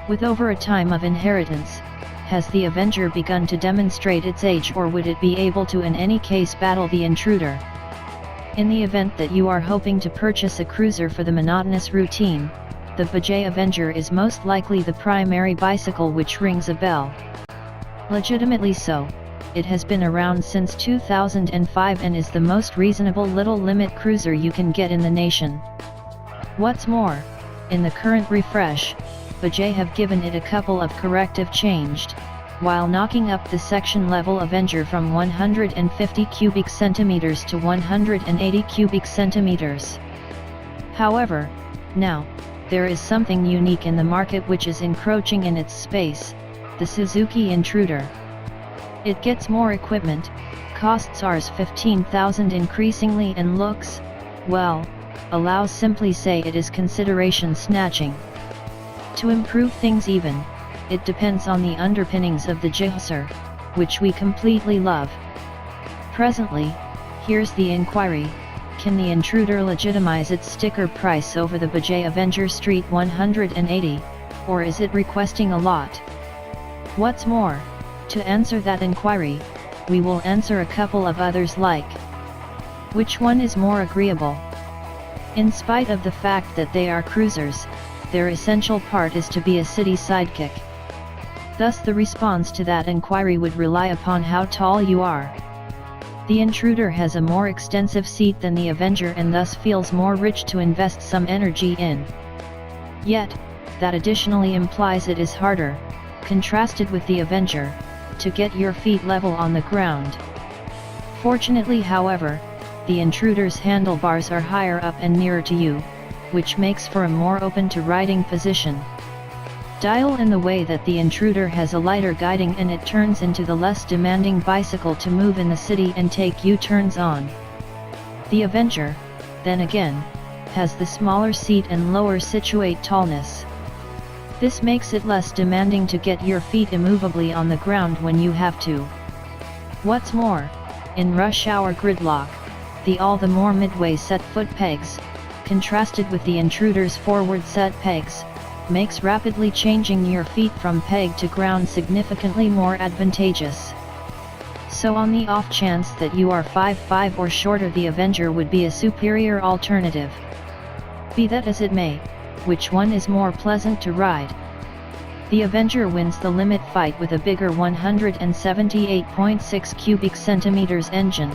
With over a time of inheritance, has the Avenger begun to demonstrate its age, or would it be able to in any case battle the Intruder? In the event that you are hoping to purchase a cruiser for the monotonous routine, the Bajaj Avenger is most likely the primary bicycle which rings a bell. Legitimately so, it has been around since 2005 and is the most reasonable little limit cruiser you can get in the nation. What's more, in the current refresh, Bajaj have given it a couple of corrective changed, while knocking up the section level Avenger from 150 cubic centimeters to 180 cubic centimeters. However, now, there is something unique in the market which is encroaching in its space, the Suzuki Intruder. It gets more equipment, costs Rs 15,000 increasingly, and looks, well, allows simply say it is consideration snatching. To improve things even, it depends on the underpinnings of the Gixxer, which we completely love. Presently, here's the inquiry: can the Intruder legitimize its sticker price over the Bajaj Avenger Street 180, or is it requesting a lot? What's more, to answer that inquiry, we will answer a couple of others like: which one is more agreeable? In spite of the fact that they are cruisers, their essential part is to be a city sidekick. Thus the response to that inquiry would rely upon how tall you are. The Intruder has a more extensive seat than the Avenger and thus feels more rich to invest some energy in. Yet, that additionally implies it is harder, contrasted with the Avenger, to get your feet level on the ground. Fortunately, however, the Intruder's handlebars are higher up and nearer to you, which makes for a more open to riding position. Dial in the way that the Intruder has a lighter guiding and it turns into the less demanding bicycle to move in the city and take U-turns on. The Avenger, then again, has the smaller seat and lower situate tallness. This makes it less demanding to get your feet immovably on the ground when you have to. What's more, in rush hour gridlock, the all the more midway set foot pegs, contrasted with the Intruder's forward set pegs, makes rapidly changing your feet from peg to ground significantly more advantageous. So on the off chance that you are 5'5" or shorter, the Avenger would be a superior alternative. Be that as it may, which one is more pleasant to ride? The Avenger wins the limit fight with a bigger 178.6 cubic centimeters engine.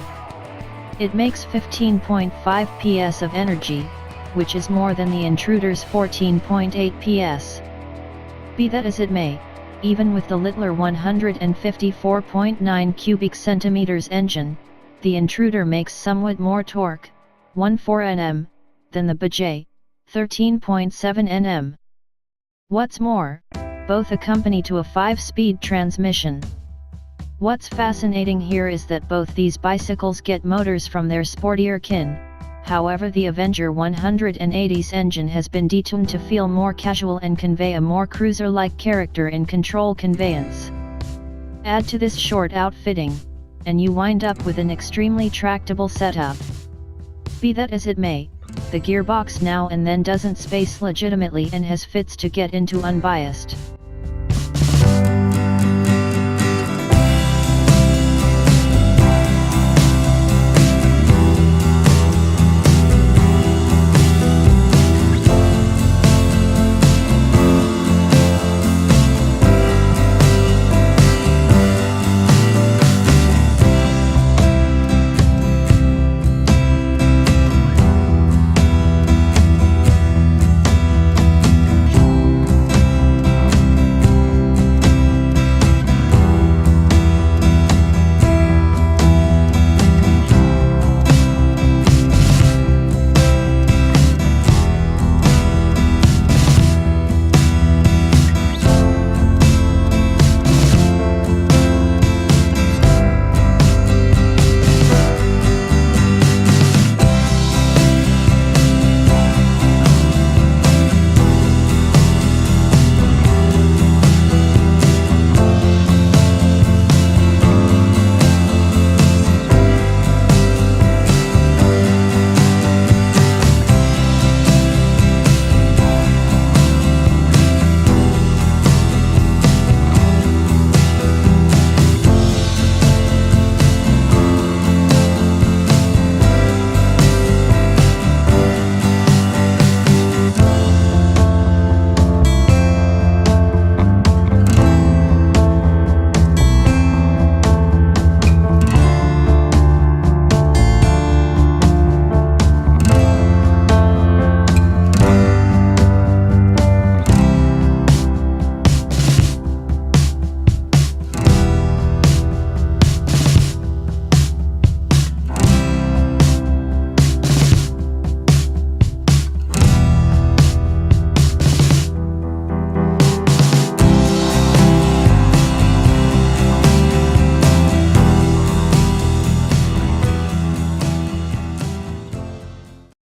It makes 15.5 PS of energy, which is more than the Intruder's 14.8 PS. Be that as it may, even with the littler 154.9 cubic centimeters engine, the Intruder makes somewhat more torque, 14 Nm, than the Bajaj, 13.7 Nm. What's more, both accompany to a 5-speed transmission. What's fascinating here is that both these bicycles get motors from their sportier kin. However, the Avenger 180's engine has been detuned to feel more casual and convey a more cruiser-like character in control conveyance. Add to this short outfitting, and you wind up with an extremely tractable setup. Be that as it may, the gearbox now and then doesn't space legitimately and has fits to get into unbiased.